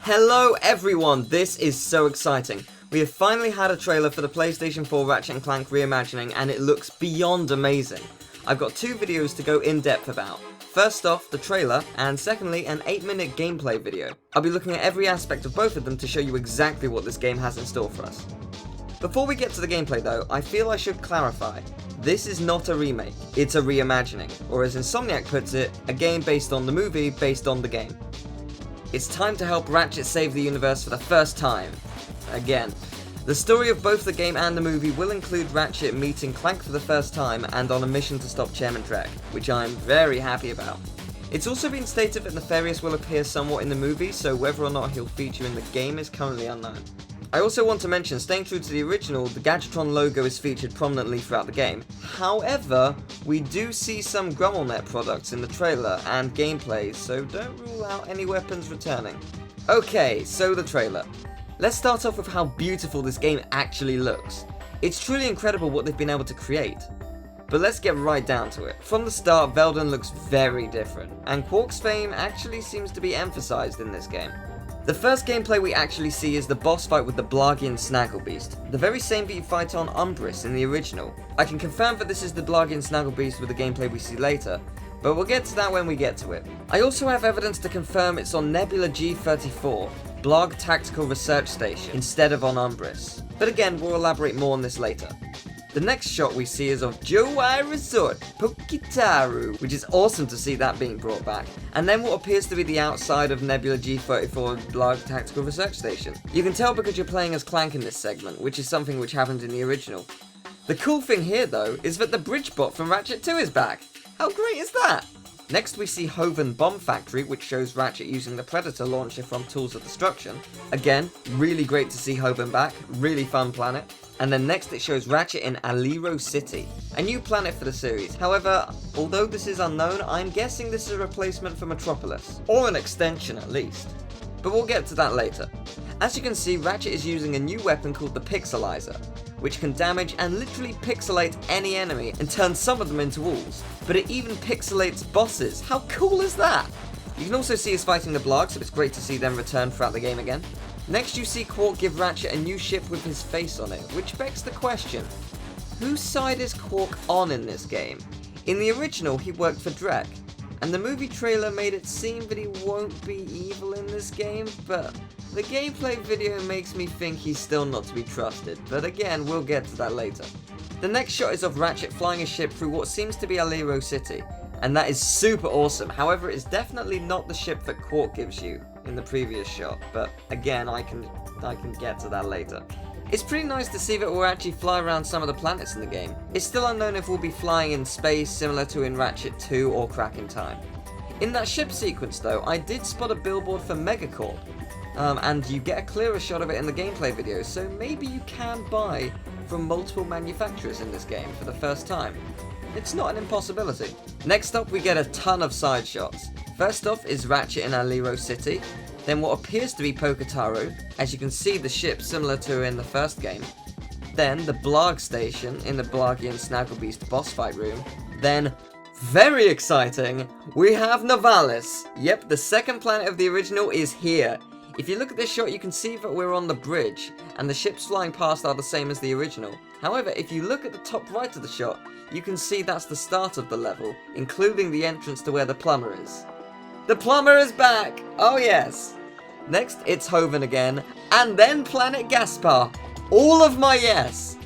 Hello everyone, this is so exciting. We have finally had a trailer for the PlayStation 4 Ratchet Clank reImagining and it looks beyond amazing. I've got two videos to go in depth about. First off, the trailer, and secondly, an 8-minute gameplay video. I'll be looking at every aspect of both of them to show you exactly what this game has in store for us. Before we get to the gameplay though, I feel I should clarify. This is not a remake, it's a reimagining, or as Insomniac puts it, a game based on the movie based on the game. It's time to help Ratchet save the universe for the first time. Again. The story of both the game and the movie will include Ratchet meeting Clank for the first time and on a mission to stop Chairman Drek, which I'm very happy about. It's also been stated that Nefarious will appear somewhat in the movie, so whether or not he'll feature in the game is currently unknown. I also want to mention, staying true to the original, the Gadgetron logo is featured prominently throughout the game. However, we do see some Grummelnet products in the trailer and gameplay, so don't rule out any weapons returning. Okay, so the trailer. Let's start off with how beautiful this game actually looks. It's truly incredible what they've been able to create. But let's get right down to it. From the start, Veldin looks very different, and Qwark's fame actually seems to be emphasized in this game. The first gameplay we actually see is the boss fight with the Blargian Snagglebeast, the very same that you fight on Umbris in the original. I can confirm that this is the Blargian Snagglebeast with the gameplay we see later, but we'll get to that when we get to it. I also have evidence to confirm it's on Nebular G34, Blarg Tactical Research Station, instead of on Umbris. But again, we'll elaborate more on this later. The next shot we see is of Jowaii Resort, Pokitaru, which is awesome to see that being brought back. And then what appears to be the outside of Nebula G34 Blarg Tactical Research Station. You can tell because you're playing as Clank in this segment, which is something which happened in the original. The cool thing here though, is that the Bridgebot from Ratchet 2 is back. How great is that? Next we see Hoven Bomb Factory, which shows Ratchet using the Predator launcher from Tools of Destruction. Again, really great to see Hoven back, really fun planet. And then next it shows Ratchet in Aleero City, a new planet for the series. However, although this is unknown, I'm guessing this is a replacement for Metropolis, or an extension at least. But we'll get to that later. As you can see, Ratchet is using a new weapon called the Pixelizer, which can damage and literally pixelate any enemy and turn some of them into walls. But it even pixelates bosses. How cool is that? You can also see us fighting the Blarg, so it's great to see them return throughout the game again. Next you see Qwark give Ratchet a new ship with his face on it, which begs the question, whose side is Qwark on in this game? In the original he worked for Drek, and the movie trailer made it seem that he won't be evil in this game, but the gameplay video makes me think he's still not to be trusted, but again, we'll get to that later. The next shot is of Ratchet flying a ship through what seems to be Aleero City, and that is super awesome. However, it's definitely not the ship that Qwark gives you in the previous shot, but again, I can get to that later. It's pretty nice to see that we'll actually fly around some of the planets in the game. It's still unknown if we'll be flying in space similar to in Ratchet 2 or Crack in Time. In that ship sequence though, I did spot a billboard for Megacorp, and you get a clearer shot of it in the gameplay video, so maybe you can buy from multiple manufacturers in this game for the first time. It's not an impossibility. Next up we get a ton of side shots. First off is Ratchet in Aleero City, then what appears to be Pokitaru, as you can see the ship similar to in the first game, then the Blarg station in the Blargian Snagglebeast boss fight room, then, very exciting, we have Novalis. Yep, the second planet of the original is here. If you look at this shot you can see that we're on the bridge, and the ships flying past are the same as the original. However, if you look at the top right of the shot, you can see that's the start of the level, including the entrance to where the plumber is. The plumber is back! Oh yes! Next, it's Hoven again, and then Planet Gaspar. All of my yes!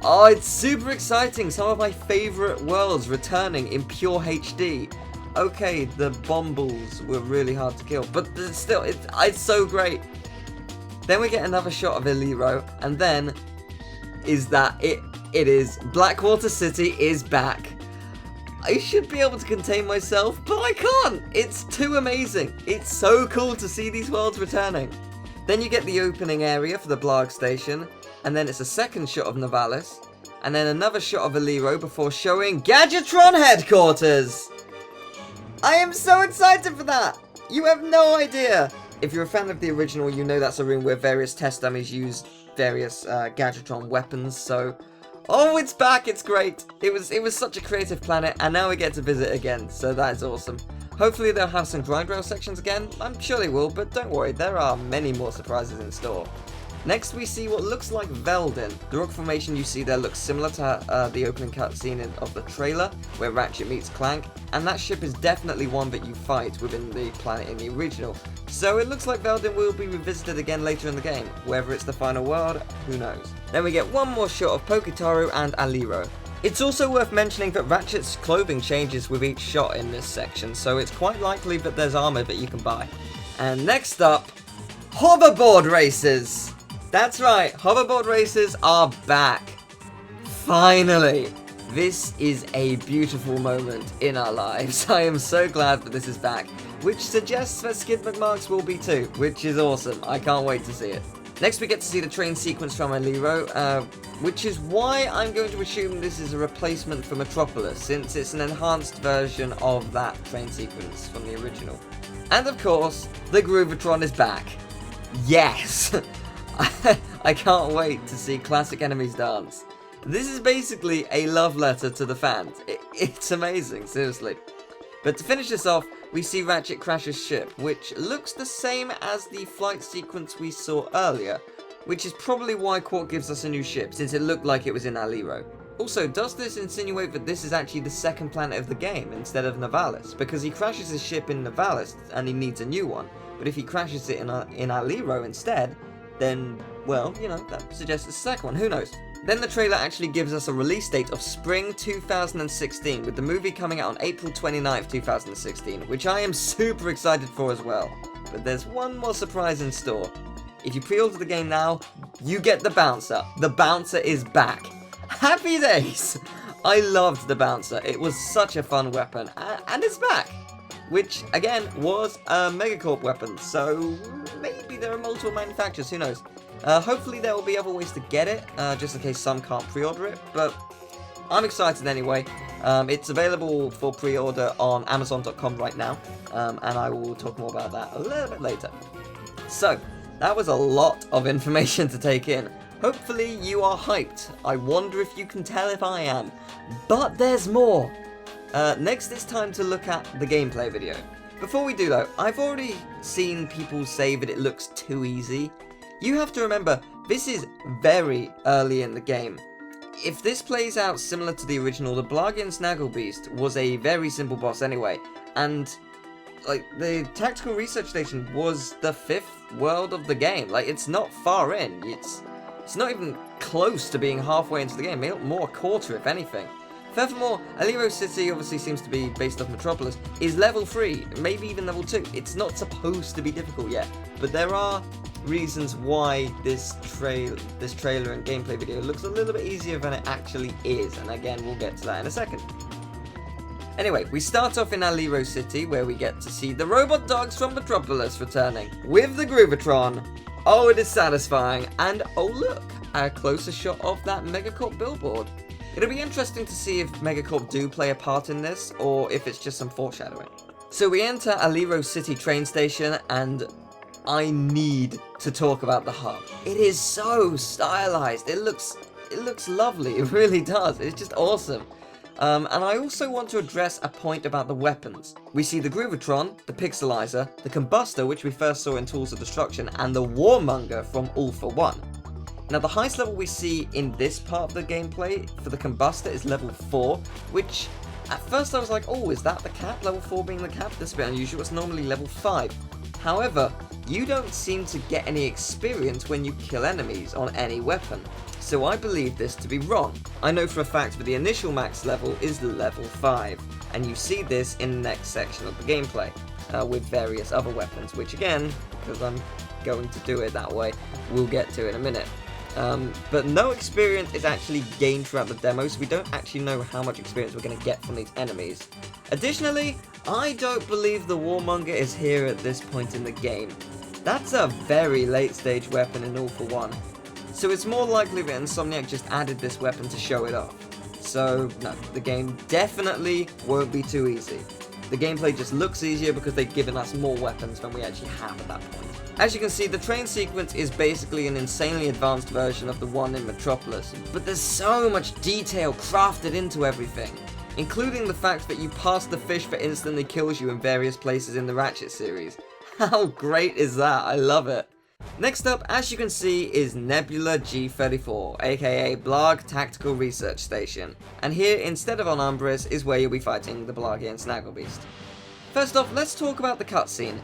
Oh, it's super exciting, some of my favourite worlds returning in pure HD. Okay, the bomb-balls were really hard to kill, but still, it's so great. Then we get another shot of Aleero, and then is that it is Blackwater City is back. I should be able to contain myself, but I can't! It's too amazing! It's so cool to see these worlds returning. Then you get the opening area for the Blarg station, and then it's a second shot of Novalis, and then another shot of Aleero before showing Gadgetron headquarters! I am so excited for that! You have no idea! If you're a fan of the original, you know that's a room where various test dummies use various Gadgetron weapons, so oh, it's back, it's great. It was such a creative planet, and now we get to visit again, so that is awesome. Hopefully they'll have some grind rail sections again. I'm sure they will, but don't worry, there are many more surprises in store. Next we see what looks like Veldin. The rock formation you see there looks similar to the opening cutscene of the trailer, where Ratchet meets Clank, and that ship is definitely one that you fight within the planet in the original. So it looks like Veldin will be revisited again later in the game. Whether it's the final world, who knows. Then we get one more shot of Pokitaru and Aleero. It's also worth mentioning that Ratchet's clothing changes with each shot in this section, so it's quite likely that there's armor that you can buy. And next up, hoverboard races! That's right, hoverboard races are back. Finally! This is a beautiful moment in our lives. I am so glad that this is back, which suggests that Skid Mcmarx will be too, which is awesome. I can't wait to see it. Next we get to see the train sequence from Aleero, which is why I'm going to assume this is a replacement for Metropolis, since it's an enhanced version of that train sequence from the original. And of course, the Groovatron is back. Yes! I can't wait to see classic enemies dance. This is basically a love letter to the fans. It's amazing, seriously. But to finish this off, we see Ratchet crash his ship, which looks the same as the flight sequence we saw earlier, which is probably why Qwark gives us a new ship, since it looked like it was in Aleero. Also, does this insinuate that this is actually the second planet of the game instead of Novalis? Because he crashes his ship in Novalis and he needs a new one, but if he crashes it in Aleero instead, then, well, you know, that suggests it's the second one, who knows? Then the trailer actually gives us a release date of spring 2016, with the movie coming out on April 29th, 2016, which I am super excited for as well. But there's one more surprise in store. If you pre-order the game now, you get the Bouncer. The Bouncer is back. Happy days! I loved the Bouncer. It was such a fun weapon, and it's back. Which, again, was a Megacorp weapon, so maybe there are multiple manufacturers, who knows. Hopefully there will be other ways to get it, just in case some can't pre-order it, but I'm excited anyway. It's available for pre-order on Amazon.com right now, and I will talk more about that a little bit later. So, that was a lot of information to take in. Hopefully you are hyped. I wonder if you can tell if I am. But there's more! Next it's time to look at the gameplay video. Before we do though, I've already seen people say that it looks too easy. You have to remember, this is very early in the game. If this plays out similar to the original, the Blargian Snagglebeast was a very simple boss anyway, and like the Tactical Research Station was the 5th world of the game. Like, it's not far in. It's not even close to being halfway into the game, more a quarter if anything. Furthermore, Aleero City obviously seems to be based off Metropolis, is level 3, maybe even level 2. It's not supposed to be difficult yet, but there are reasons why this trailer and gameplay video looks a little bit easier than it actually is, and again, we'll get to that in a second. Anyway, we start off in Aleero City, where we get to see the robot dogs from Metropolis returning, with the Groovatron. Oh, it is satisfying, and oh look, a closer shot of that Megacorp billboard. It'll be interesting to see if Megacorp do play a part in this, or if it's just some foreshadowing. So we enter Aleero City train station, and I need to talk about the hub. It is so stylized. It looks lovely. It really does. It's just awesome. And I also want to address a point about the weapons. We see the Groovatron, the Pixelizer, the Combuster, which we first saw in Tools of Destruction, and the Warmonger from All for One. Now, the highest level we see in this part of the gameplay for the Combuster is level 4, which at first I was like, oh, is that the cap? Level 4 being the cap? That's a bit unusual. It's normally level 5. However, you don't seem to get any experience when you kill enemies on any weapon, so I believe this to be wrong. I know for a fact that the initial max level is level 5, and you see this in the next section of the gameplay, with various other weapons, which again, because I'm going to do it that way, we'll get to in a minute. But no experience is actually gained throughout the demo, so we don't actually know how much experience we're going to get from these enemies. Additionally, I don't believe the Warmonger is here at this point in the game. That's a very late stage weapon in All for One, so it's more likely that Insomniac just added this weapon to show it off. So no, the game definitely won't be too easy. The gameplay just looks easier because they've given us more weapons than we actually have at that point. As you can see, the train sequence is basically an insanely advanced version of the one in Metropolis, but there's so much detail crafted into everything. including the fact that you pass the fish that instantly kills you in various places in the Ratchet series. How great is that? I love it. Next up, as you can see, is Nebular G34, aka Blarg Tactical Research Station, and here, instead of on Umbris, is where you'll be fighting the Blargian Snagglebeast. First off, let's talk about the cutscene.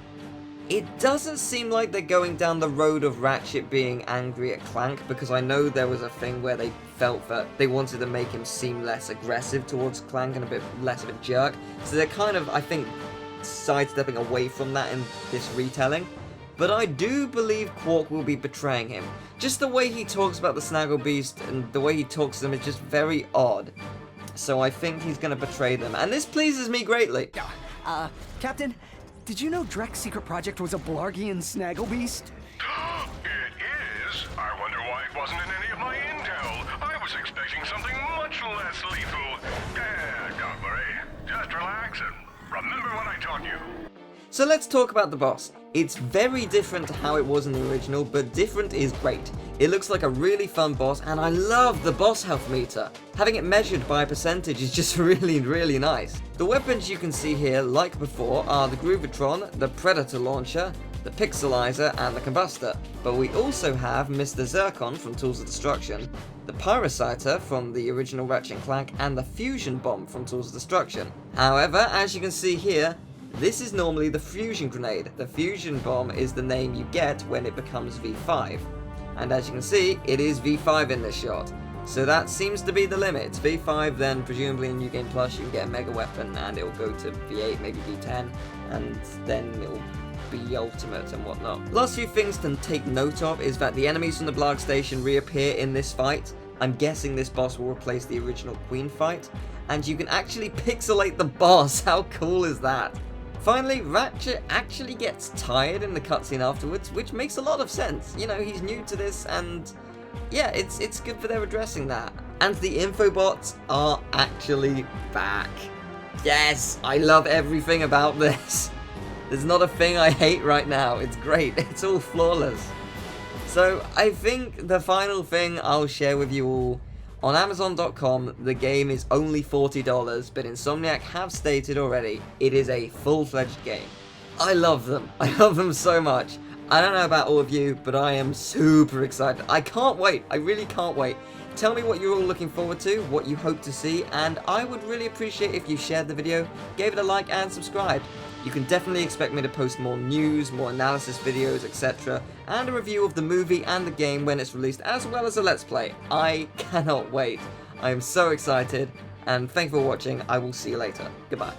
It doesn't seem like they're going down the road of Ratchet being angry at Clank, because I know there was a thing where they felt that they wanted to make him seem less aggressive towards Clank and a bit less of a jerk, so they're kind of, I think, sidestepping away from that in this retelling. But I do believe Qwark will be betraying him. Just the way he talks about the Snagglebeast and the way he talks to them is just very odd. So I think he's going to betray them, and this pleases me greatly. Captain, did you know Drek's secret project was a Blargian Snagglebeast? It is? I wonder why it wasn't in any of my intel. I was expecting something much less lethal. Don't worry. Just relax and remember what I taught you. So let's talk about the boss. It's very different to how it was in the original, but different is great. It looks like a really fun boss, and I love the boss health meter. Having it measured by a percentage is just really, really nice. The weapons you can see here, like before, are the Groovatron, the Predator Launcher, the Pixelizer, and the Combuster. But we also have Mr. Zurkon from Tools of Destruction, the Pyrocyter from the original Ratchet Clank, and the Fusion Bomb from Tools of Destruction. However, as you can see here, this is normally the Fusion Grenade. The Fusion Bomb is the name you get when it becomes V5. And as you can see, it is V5 in this shot. So that seems to be the limit. V5, then presumably in New Game Plus you can get a Mega Weapon and it will go to V8, maybe V10, and then it will be Ultimate and whatnot. Last few things to take note of is that the enemies from the Blarg station reappear in this fight. I'm guessing this boss will replace the original Queen fight. And you can actually pixelate the boss. How cool is that? Finally, Ratchet actually gets tired in the cutscene afterwards, which makes a lot of sense. You know, he's new to this, and yeah, it's good for their addressing that. And the infobots are actually back. Yes, I love everything about this. There's not a thing I hate right now. It's great. It's all flawless. So I think the final thing I'll share with you all, on Amazon.com, the game is only $40, but Insomniac have stated already it is a full-fledged game. I love them. I love them so much. I don't know about all of you, but I am super excited. I can't wait. I really can't wait. Tell me what you're all looking forward to, what you hope to see, and I would really appreciate if you shared the video, gave it a like, and subscribed. You can definitely expect me to post more news, more analysis videos, etc., and a review of the movie and the game when it's released, as well as a Let's Play. I cannot wait. I am so excited, and thank you for watching. I will see you later. Goodbye.